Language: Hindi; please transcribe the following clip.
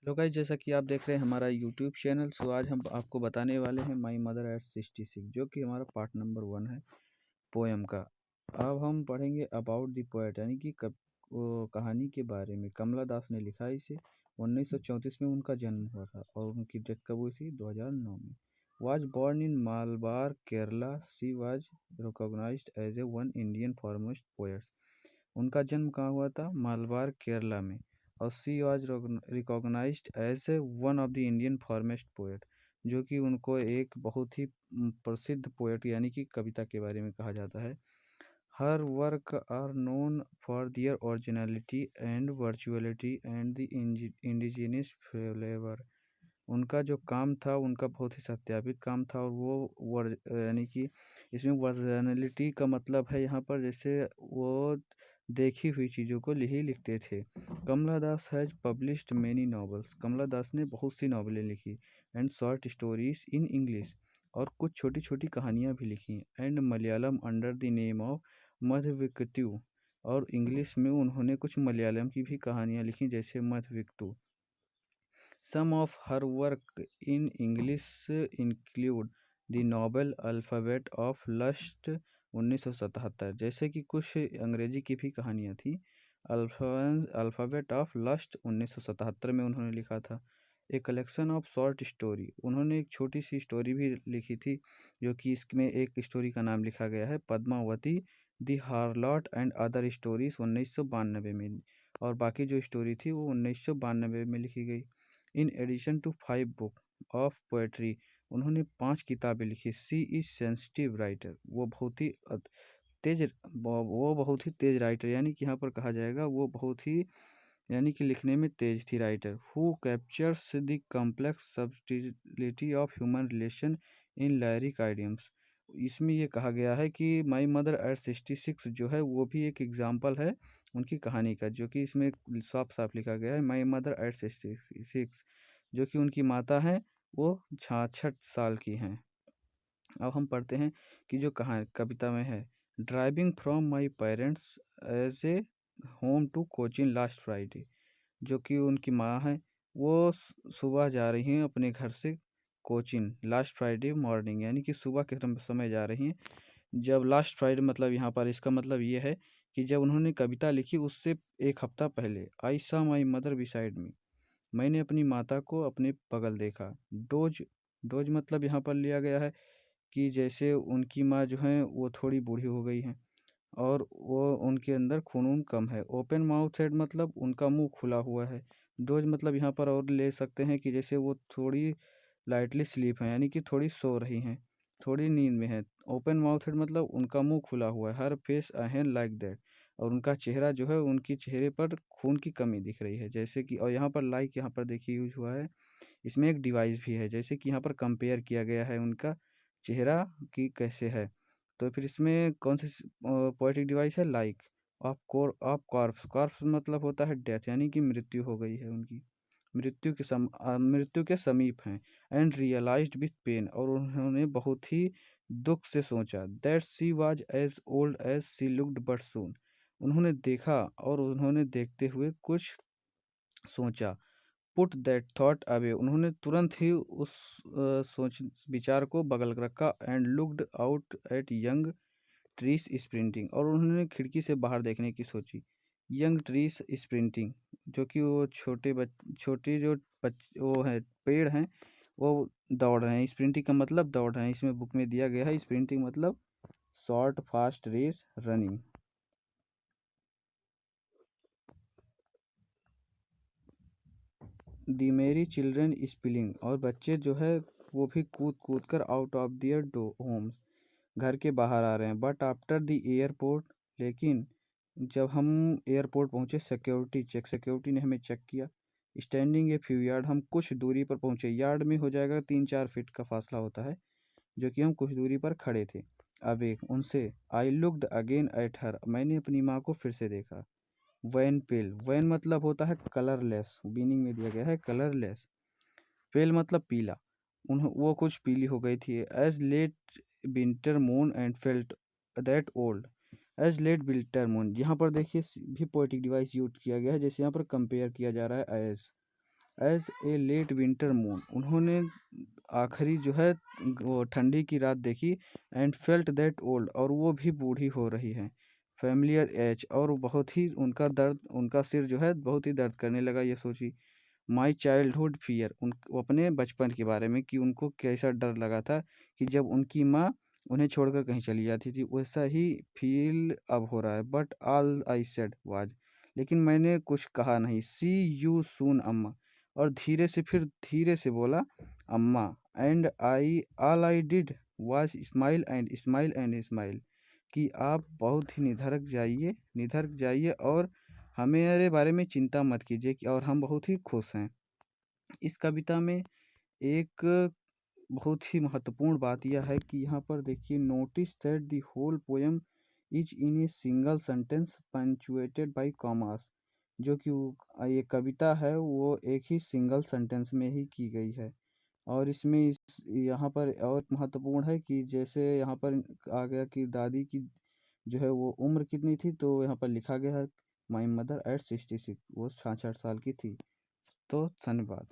हेलो गाइस, जैसा कि आप देख रहे हैं हमारा यूट्यूब चैनल। सो आज हम आपको बताने वाले हैं माई मदर एट 66, जो कि हमारा पार्ट नंबर 1 है पोएम का। अब हम पढ़ेंगे अबाउट द पोएट, यानी कि वो कहानी के बारे में। कमला दास ने लिखा इसे। 1934 में उनका जन्म हुआ था और उनकी डेथ कब हुई थी? 2009 में। Was born in Malabar Kerala. She was recognised as a one Indian foremost poets. उनका जन्म कहाँ हुआ था? मालबार केरला में। और she was recognised as one of the Indian foremost poet, जो कि उनको एक बहुत ही प्रसिद्ध पोएट यानी कि कविता के बारे में कहा जाता है। Her work are known for their originality and virtuality and the indigenous flavour. उनका जो काम था उनका बहुत ही सत्यापित काम था, और वो यानी कि इसमें वर्जनलिटी का मतलब है यहाँ पर जैसे वो देखी हुई चीज़ों को ही लिखते थे। Kamala Das has published many novels. Kamala Das ने बहुत सी नॉवेलें लिखी and short stories in English, और कुछ छोटी छोटी कहानियाँ भी लिखी। And Malayalam under the name of Madhavikutty, और इंग्लिश में उन्होंने कुछ मलयालम की भी कहानियाँ लिखी जैसे मधविक्तु। Some of her work in English include the Novel Alphabet of Lust 1977। जैसे कि कुछ अंग्रेजी की भी कहानियाँ थी। अल्फ़ाबेट ऑफ लस्ट 1977 में उन्होंने लिखा था। A collection of short story, उन्होंने एक छोटी सी स्टोरी भी लिखी थी, जो कि इसमें एक स्टोरी का नाम लिखा गया है Padmavati the harlot and other stories 1992 में, और बाकी जो स्टोरी थी वो 1992 में लिखी गई। In addition to 5 book of poetry, उन्होंने 5 किताबें लिखी। सी इज सेंसिटिव राइटर, वो बहुत ही तेज वो बहुत ही तेज राइटर, यानी कि यहाँ पर कहा जाएगा वो बहुत ही यानी कि लिखने में तेज थी writer. Who captures the complex subtlety of human relation in lyric idioms. इसमें ये कहा गया है कि माई मदर एट 66 जो है वो भी एक एग्जाम्पल है उनकी कहानी का, जो कि इसमें साफ साफ लिखा गया है माई मदर एट 66, जो कि उनकी माता हैं वो 66 साल की हैं। अब हम पढ़ते हैं कि जो कहानी कविता में है। Driving from my parents as a home to Cochin last Friday, जो कि उनकी माँ है वो सुबह जा रही हैं अपने घर से कोचिन लास्ट फ्राइडे मॉर्निंग, यानी कि सुबह के समय जा रही हैं। जब लास्ट फ्राइडे मतलब यहाँ पर इसका मतलब ये है कि जब उन्होंने कविता लिखी उससे एक हफ्ता पहले, आई सा माई मदर बिसाइड मी, मैंने अपनी माता को अपने बगल देखा। डोज डोज मतलब यहाँ पर लिया गया है कि जैसे उनकी माँ जो है वो थोड़ी बूढ़ी हो गई हैं और वो उनके अंदर खून कम है। ओपन माउथ हेड मतलब उनका मुंह खुला हुआ है। डोज मतलब यहाँ पर और ले सकते हैं कि जैसे वो थोड़ी लाइटली स्लीप है, यानी कि थोड़ी सो रही हैं, थोड़ी नींद में है। ओपन माउथ हेड मतलब उनका मुंह खुला हुआ है। हर फेस अहेन लाइक दैट, और उनका चेहरा जो है उनकी चेहरे पर खून की कमी दिख रही है। जैसे कि और यहाँ पर लाइक यहाँ पर देखिए यूज हुआ है। इसमें एक डिवाइस भी है, जैसे कि यहाँ पर कंपेयर किया गया है उनका चेहरा कि कैसे है। तो फिर इसमें कौन सी पोएटिक डिवाइस है? लाइक। ऑफ कॉर्प्स, कॉर्प्स मतलब होता है डेथ, यानी कि मृत्यु हो गई है उनकी, मृत्यु के समीप हैं। एंड रियलाइज्ड विथ पेन, और उन्होंने बहुत ही दुख से सोचा। That she was as old as she looked but soon, उन्होंने देखा और उन्होंने देखते हुए कुछ सोचा। पुट दैट थॉट अवे, उन्होंने तुरंत ही उस सोच विचार को बगल रखा। And looked out at young trees sprinting, और उन्होंने खिड़की से बाहर देखने की सोची। यंग ट्रीज स्प्रिंटिंग, जो कि वो छोटे जो वो है पेड़ हैं वो दौड़ रहे हैं। स्प्रिंटिंग का मतलब दौड़ रहे हैं, इसमें बुक में दिया गया है। स्प्रिंटिंग मतलब शॉर्ट फास्ट रेस रनिंग। दी मेरी चिल्ड्रन स्पिलिंग, और बच्चे जो है वो भी कूद कूद कर आउट ऑफ दियर होम, घर के बाहर आ रहे हैं। बट आफ्टर द एयरपोर्ट, लेकिन जब हम एयरपोर्ट पहुंचे, सिक्योरिटी ने हमें चेक किया। स्टैंडिंग ए फ्यू यार्ड, हम कुछ दूरी पर पहुंचे। यार्ड में हो जाएगा 3-4 फीट का फासला होता है, जो कि हम कुछ दूरी पर खड़े थे। अब एक उनसे। I looked again at her, मैंने अपनी माँ को फिर से देखा। वैन पेल, वैन मतलब होता है कलरलेस, मीनिंग में दिया गया है कलरलेस। पेल मतलब पीला, वो कुछ पीली हो गई थी। As late winter moon and felt that old, as late winter moon, यहाँ पर देखिए भी पोएटिक डिवाइस यूज किया गया है, जैसे यहाँ पर कंपेयर किया जा रहा है as, as a late winter moon, उन्होंने आखिरी जो है वो ठंडी की रात देखी। एंड फेल्ट दैट ओल्ड, और वो भी बूढ़ी हो रही हैं। फैमिलियर एज, और बहुत ही उनका दर्द, उनका सिर जो है बहुत ही दर्द करने लगा ये सोची। माई चाइल्डहुड फियर, उन वो अपने बचपन के बारे में कि उनको कैसा डर लगा था कि जब उनकी माँ उन्हें छोड़कर कहीं चली जाती थी, वैसा ही फील अब हो रहा है। But all I said was, लेकिन मैंने कुछ कहा नहीं। सी यू सून अम्मा, और धीरे से बोला अम्मा। And I all I did was smile and smile and smile, कि आप बहुत ही निधड़क जाइए और हमारे बारे में चिंता मत कीजिए कि और हम बहुत ही खुश हैं। इस कविता में एक बहुत ही महत्वपूर्ण बात यह है कि यहाँ पर देखिए, notice that the whole poem is in a single sentence punctuated by commas, जो कि ये कविता है वो एक ही सिंगल सेंटेंस में ही की गई है। और इसमें यहाँ पर और महत्वपूर्ण है कि जैसे यहाँ पर आ गया कि दादी की जो है वो उम्र कितनी थी, तो यहाँ पर लिखा गया है माई मदर एट 66, वो 66 साल की थी। तो धन्यवाद।